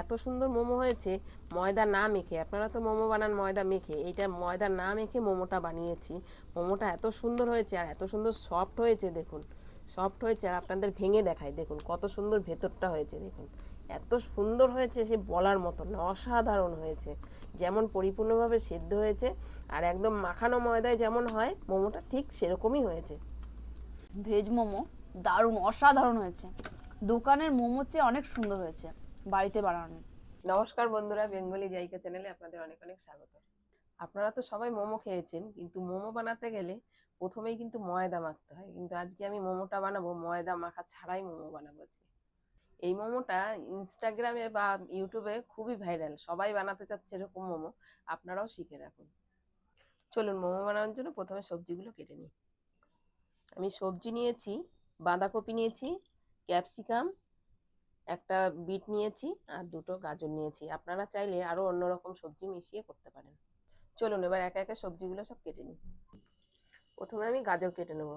এত সুন্দর মোমো হয়েছে ময়দা না মেখে। আপনারা তো মোমো বানান ময়দা মেখে, এইটা ময়দা না মেখে মোমোটা বানিয়েছি। মোমোটা এত সুন্দর হয়েছে আর এত সুন্দর সফট হয়েছে, দেখুন সফট হয়েছে। আর আপনাদের ভেঙে দেখায়, দেখুন কত সুন্দর ভেতরটা হয়েছে, দেখুন এত সুন্দর হয়েছে সে বলার মতো না, অসাধারণ হয়েছে। যেমন পরিপূর্ণভাবে সেদ্ধ হয়েছে আর একদম মাখানো ময়দায় যেমন হয় মোমোটা, ঠিক সেরকমই হয়েছে। ভেজ মোমো দারুণ, অসাধারণ হয়েছে। দোকানের মোমোর চেয়ে অনেক সুন্দর হয়েছে বাড়িতে বানানো। নমস্কার বন্ধুরা, বেঙ্গলি জায়গা চ্যানেলে আপনাদের অনেক অনেক স্বাগত। আপনারা তো সবাই মোমো খেয়েছেন, কিন্তু মোমো বানাতে গেলে প্রথমেই কিন্তু ময়দা মাখতে হয়। কিন্তু আজকে আমি মোমোটা বানাবো ময়দা মাখা ছাড়াই মোমো বানাবো আজকে। এই মোমোটা ইনস্টাগ্রামে বা ইউটিউবে খুবই ভাইরাল, সবাই বানাতে চাচ্ছে এরকম মোমো। আপনারাও শিখে রাখুন। চলুন মোমো বানানোর জন্য প্রথমে সবজিগুলো কেটে নিই। আমি সবজি নিয়েছি, বাঁধাকপি নিয়েছি, ক্যাপসিকাম, একটা বিট নিয়েছি আর দুটো গাজর নিয়েছি। আপনারা চাইলে আরো অন্যরকম সবজি মিশিয়ে করতে পারেন। চলুন এবার একে একে সবজিগুলো সব কেটে নিই। প্রথমে আমি গাজর কেটে নেব।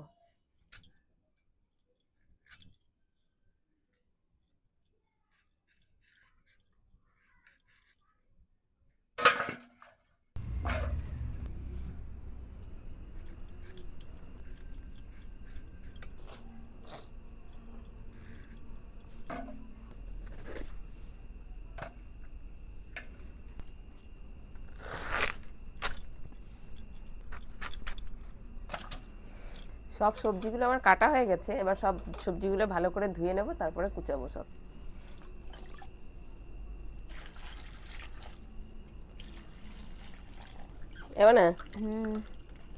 সব সবজিগুলো আমার কাটা হয়ে গেছে, এবার সব সবজিগুলো ভালো করে ধুয়ে নেব, তারপরে কুচাবো সব। এবার না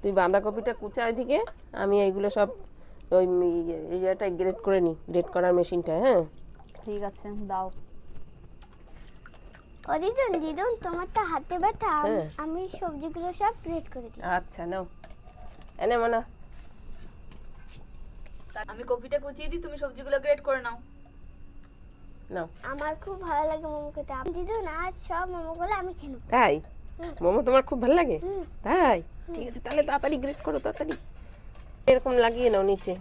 তুই বাঁধাকপিটা কুচা, এদিকে আমি এইগুলো সব ওই ইয়েটা গ্রেট করে নিই, গ্রেট করার মেশিনটা। হ্যাঁ ঠিক আছে, দাও। ও দিদুন দিদুন, তোমার তো হাতে ব্যথা, হ্যাঁ আমি সবজিগুলো সব গ্রেট করে দিই। আচ্ছা নাও, এনে মানা। আমি কপিটা কুচিয়ে দিই, তুমি সবজিগুলো গ্রেট করে নাও। নাও। আমার খুব ভালো লাগে মোমো খেতে। দিদুন আজ সব মোমোগুলো আমি খেয়ে নেবো। তাই? মোমো তোমার খুব ভালো লাগে? হুম। তাই? ঠিক আছে, তাহলে তাড়াতাড়ি গ্রেট করো, তাড়াতাড়ি এরকম লাগিয়ে নাও নিচে।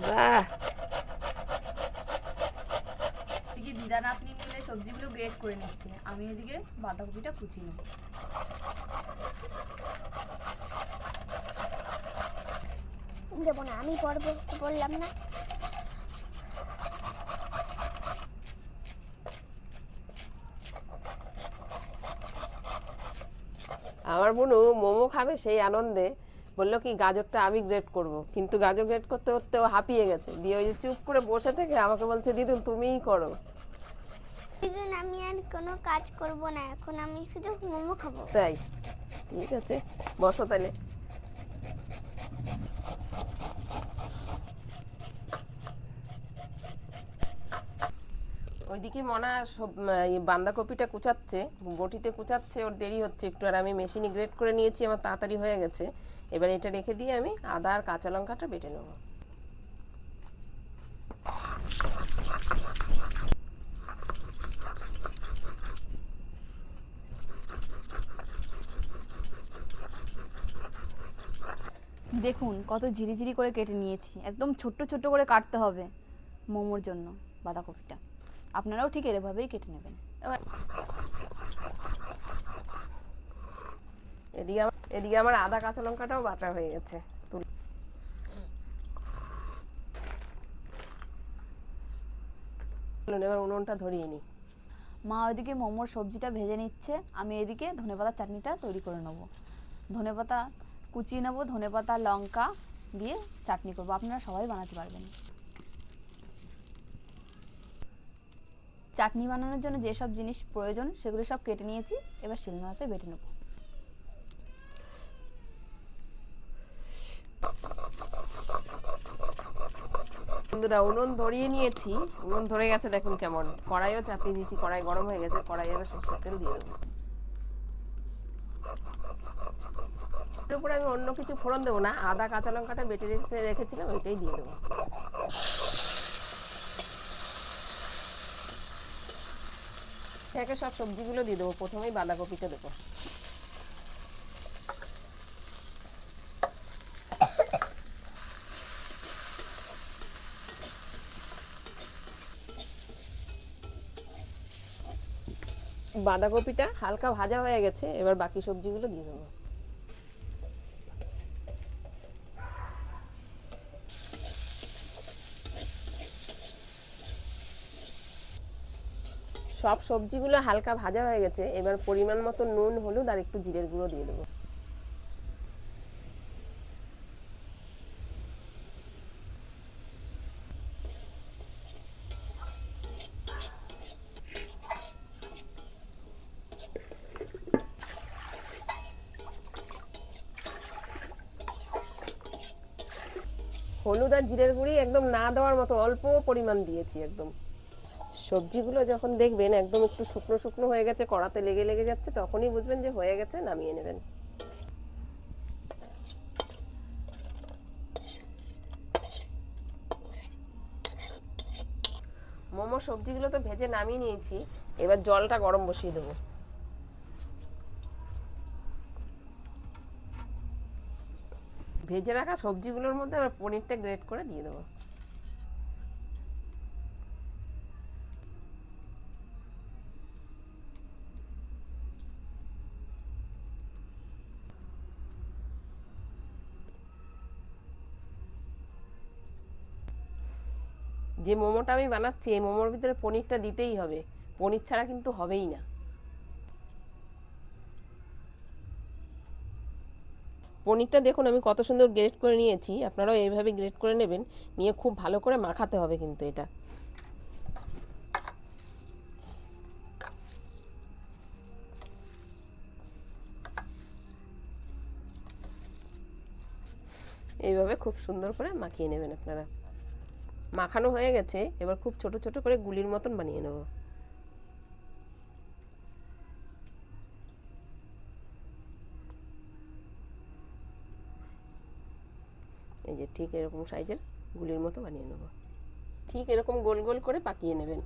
বাহ, এদিকে দিদা নাতনি মিলে সবজিগুলো গ্রেট করে নিচ্ছে, আমি এদিকে বাঁধাকপিটা কুচিয়ে নেব। দেবো না, আমি পড়বো, বললাম না। আমার বোনু মোমো খাবে সেই আনন্দে বললো কি গাজরটা আমি গ্রেট করব, কিন্তু গাজর গ্রেট করতে করতে ও হাঁপিয়ে গেছে, দিয়ে ওই যে চুপ করে বসে থেকে আমাকে বলছে দিদুন তুমিই করো। দিদুন আমি আর কোনো কাজ করব না, এখন আমি শুধু মোমো খাবো। তাই? ঠিক আছে, বসো তাহলে। ওইদিকে মনা সব বাঁধাকপিটা কুচাচ্ছে, বটিতে কুচাচ্ছে, ওর দেরি হচ্ছে একটু। আর আমি মেশিনে গ্রেট করে নিয়েছি, আমার তাড়াতাড়ি হয়ে গেছে। এবার এটা রেখে দিয়ে আমি আদা আর কাঁচা লঙ্কাটা বেটে নেবো। দেখুন কত ঝিরিঝিরি করে কেটে নিয়েছি, একদম ছোট্ট ছোট্ট করে কাটতে হবে মোমোর জন্য বাঁধাকপিটা। আপনারাও ঠিক এভাবেই কেটে নেবেন। এদিকে আমার আদা কাঁচা লঙ্কাটাও বাটা হয়ে গেছে। এবার উনুনটা ধরিয়ে নিই। মা ওইদিকে মোমোর সবজিটা ভেজে নিচ্ছে, আমি এদিকে ধনেপাতার চাটনিটা তৈরি করে নেবো। ধনেপাতা কুচিয়ে নেবো, ধনেপাতা লঙ্কা দিয়ে চাটনি করবো, আপনারা সবাই বানাতে পারবেন। চাটনি বানানোর জন্য যেসব জিনিস প্রয়োজন সেগুলো সব কেটে নিয়েছি, এবার শিলনোড়াতে বেটে নেবো। বন্ধুরা উনুন ধরিয়ে নিয়েছি, উনুন ধরে গেছে দেখুন কেমন। কড়াইও চাপিয়ে দিয়েছি, কড়াই গরম হয়ে গেছে, কড়াই এবার সরষের তেল দিয়ে দেবো। এর উপরে আমি অন্য কিছু ফোড়ন দেবো না, আদা কাঁচা লঙ্কাটা বেটে রেখেছিলাম ওইটাই দিয়ে দেবো। একে সব সবজিগুলো দিয়ে দেবো, প্রথমেই বাঁধাকপিটা দেবো। বাঁধাকপিটা হালকা ভাজা হয়ে গেছে, এবার বাকি সবজিগুলো দিয়ে দেবো। সব সবজিগুলো হালকা ভাজা হয়ে গেছে, এবার পরিমাণ মতো নুন, হলুদ আর একটু জিরের গুঁড়ো দিয়ে দেবো। হলুদ আর জিরের গুঁড়ি একদম না দেওয়ার মতো অল্প পরিমাণ দিয়েছি একদম। সবজিগুলো যখন দেখবেন একদম একটু শুকনো শুকনো হয়ে গেছে, কড়াতে লেগে লেগে যাচ্ছে, তখনই বুঝবেন যে হয়ে গেছে, নামিয়ে নেবেন। মোমো সবজিগুলো তো ভেজে নামিয়ে নিয়েছি, এবার জলটা গরম বসিয়ে দেবো। ভেজে রাখা সবজিগুলোর মধ্যে আবার পনিরটা গ্রেট করে দিয়ে দেবো। যে মোমোটা আমি বানাচ্ছি, এই মোমোর ভিতরে পনিরটা দিতেই হবে, পনির ছাড়া কিন্তু হবেই না। পনিরটা দেখুন আমি কত সুন্দর গ্রেট করে নিয়েছি, আপনারাও এইভাবে গ্রেট করে নেবেন, নিয়ে খুব ভালো করে মাখাতে হবে কিন্তু এটা। এইভাবে খুব সুন্দর করে মাখিয়ে নেবেন আপনারা। মাখানো হয়ে গেছে, এবার খুব ছোট ছোট করে গুলির মতন বানিয়ে নেব। এই যে ঠিক এরকম সাইজের গুলির মতো বানিয়ে নেব। ঠিক এরকম গোল গোল করে পাকিয়ে নেবেন।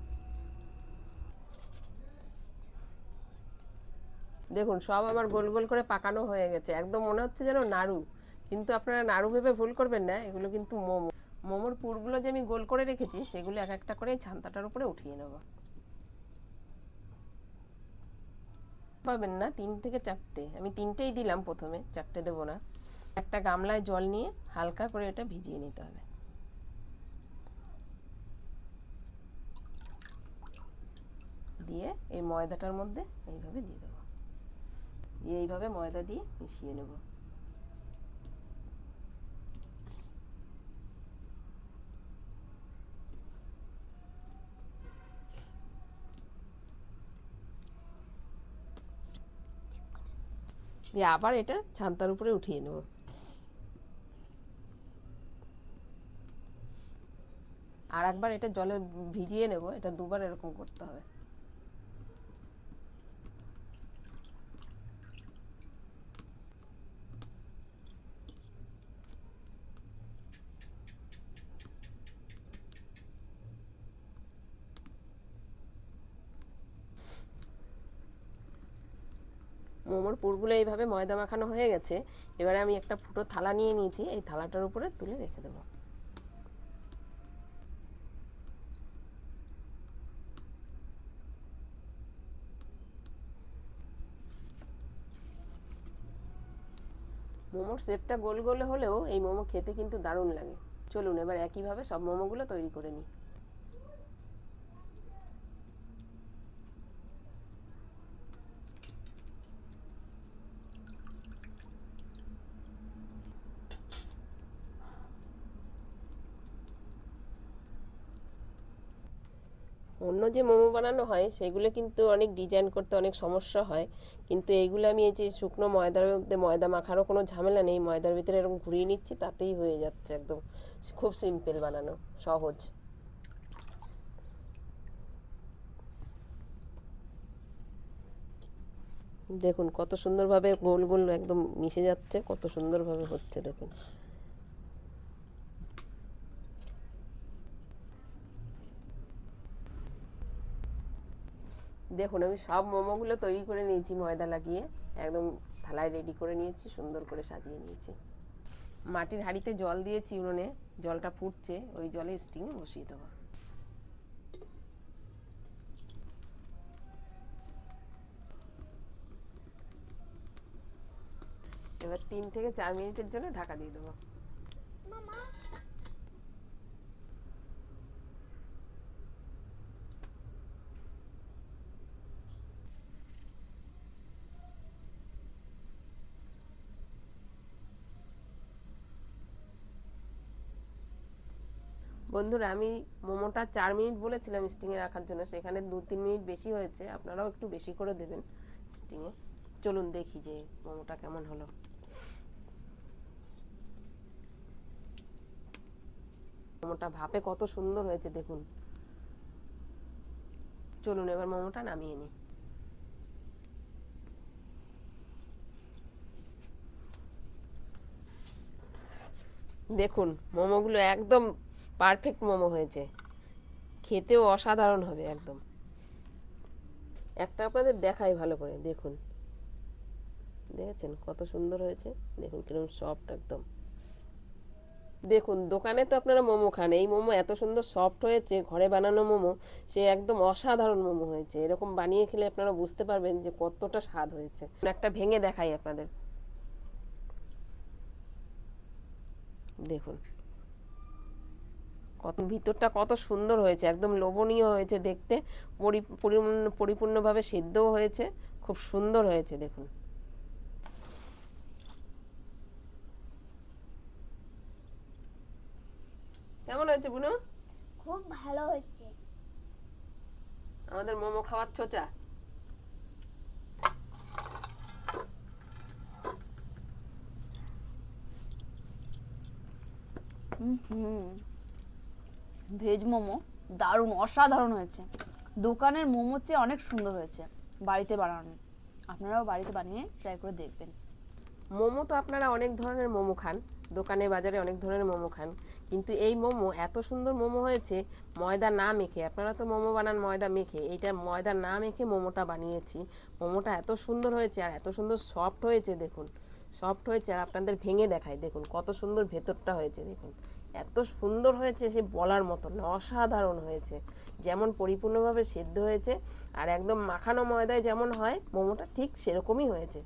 দেখুন সব আমার গোল গোল করে পাকানো হয়ে গেছে, একদম মনে হচ্ছে যেন নাড়ু, কিন্তু আপনারা নাড়ু ভেবে ভুল করবেন না, এগুলো কিন্তু মোমো। মোমোর পুরগুলো যে আমি গোল করে রেখেছি, সেগুলো এক একটা করে ছান্তাটার উপরে উঠিয়ে নেব। পাবেন না 3 থেকে 4টে, আমি 3টেই দিলাম প্রথমে, 4টে দেবো না। একটা গামলায় জল নিয়ে হালকা করে এটা ভিজিয়ে নিতে হবে। দিয়ে এই ময়দাটার মধ্যে এইভাবে দিয়ে দেবো, দিয়ে এইভাবে ময়দা দিয়ে মিশিয়ে নেব। দিয়ে আবার এটা ছান্তার উপরে উঠিয়ে নেব। আর একবার এটা জলে ভিজিয়ে নেব, এটা দুবার এরকম করতে হবে। মোমোর পুরগুলো এইভাবে ময়দা মাখানো হয়ে গেছে, এবারে আমি একটা ফুটো থালা নিয়ে নিয়েছি, এই থালাটার উপরে তুলে রেখে দেবো। মোমোর শেপটা গোল গোল হলেও এই মোমো খেতে কিন্তু দারুণ লাগে। চলুন এবার একইভাবে সব মোমোগুলো তৈরি করে নিই। অন্য যে মোমো বানানো হয় সেগুলো কিন্তু অনেক ডিজাইন করতে অনেক সমস্যা হয়, কিন্তু এইগুলো আমি এই যে শুকনো ময়দার মধ্যে ময়দা মাখারও কোনো ঝামেলা নেই, ময়দার ভিতরে এরকম ঘুরিয়ে নিচ্ছি, তাতেই হয়ে যাচ্ছে একদম। খুব সিম্পল বানানো, সহজ। দেখুন কত সুন্দরভাবে গোল গোল একদম মিশে যাচ্ছে, কত সুন্দরভাবে হচ্ছে দেখুন। দেখুন আমি সব মোমোগুলো তৈরি করে নিয়েছি ময়দা লাগিয়ে, একদম থালায় রেডি করে নিয়েছি, সুন্দর করে সাজিয়ে নিয়েছি। মাটির হাঁড়িতে জল দিয়েছি উনুনে, জলটা ফুটছে, ওই জলে স্টিমে বসিয়ে দেবো। এবার 3 থেকে 4 মিনিটের জন্য ঢাকা দিয়ে দেবো। মামা বন্ধুরা আমি মোমোটা 4 মিনিট বলেছিলাম স্টিংয়ে রাখার জন্য, সেখানে 2-3 মিনিট বেশি হয়েছে, আপনারাও একটু বেশি করে দেবেন স্টিংয়ে। চলুন দেখি যে মোমোটা কেমন হলো। মোমোটা ভাপে কত সুন্দর হয়েছে দেখুন। চলুন এবার মোমোটা নামিয়ে নিই। দেখুন মোমোগুলো একদম পারফেক্ট মোমো হয়েছে, খেতেও অসাধারণ হবে একদম। একটা আপনাদের দেখাই ভালো করে, দেখুন দেখেছেন কত সুন্দর হয়েছে, দেখুন কিরকম সফট একদম। দেখুন দোকানে তো আপনারা মোমো খান, এই মোমো এত সুন্দর সফট হয়েছে, ঘরে বানানো মোমো, সে একদম অসাধারণ মোমো হয়েছে। এরকম বানিয়ে খেলে আপনারা বুঝতে পারবেন যে কতটা স্বাদ হয়েছে। একটা ভেঙে দেখাই আপনাদের, দেখুন কত ভিতরটা কত সুন্দর হয়েছে, একদম লোভনীয় হয়েছে দেখতে, পরিপূর্ণভাবে সিদ্ধও হয়েছে, খুব সুন্দর হয়েছে দেখুন। কেমন হয়েছে বুনু? খুব ভালো হচ্ছে। আমাদের মোমো খাওয়ার ছোচা। ভেজ মোমো দারুণ অসাধারণ হয়েছে, দোকানের মোমোর চেয়ে অনেক সুন্দর হয়েছে বাড়িতে বানানো। আপনারাও বাড়িতে বানিয়ে ট্রাই করে দেখবেন। মোমো তো আপনারা অনেক ধরনের মোমো খান, দোকানে বাজারে অনেক ধরনের মোমো খান, কিন্তু এই মোমো এত সুন্দর মোমো হয়েছে ময়দা না মেখে। আপনারা তো মোমো বানান ময়দা মেখে, এইটা ময়দা না মেখে মোমোটা বানিয়েছি। মোমোটা এত সুন্দর হয়েছে আর এত সুন্দর সফট হয়েছে দেখুন, সফট হয়েছে। আর আপনাদের ভেঙে দেখাই, দেখুন কত সুন্দর ভেতরটা হয়েছে, দেখুন এত সুন্দর হয়েছে সে বলার মতো না, অসাধারণ হয়েছে। যেমন পরিপূর্ণভাবে সেদ্ধ হয়েছে আর একদম মাখানো ময়দায় যেমন হয় মোমোটা, ঠিক সেরকমই হয়েছে।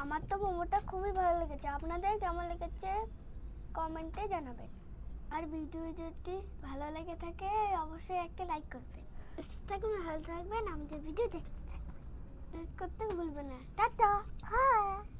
আমার তো মোমোটা খুবই ভালো লেগেছে, আপনাদের কেমন লেগেছে কমেন্টে জানাবেন। আর ভিডিও যদি ভালো লেগে থাকে অবশ্যই একটা লাইক করবেন। সুস্থ থাকবেন, ভালো থাকবেন, আমাদের ভিডিও দেখতে থাকবেন, করতে ভুলবেন না। Tata, by.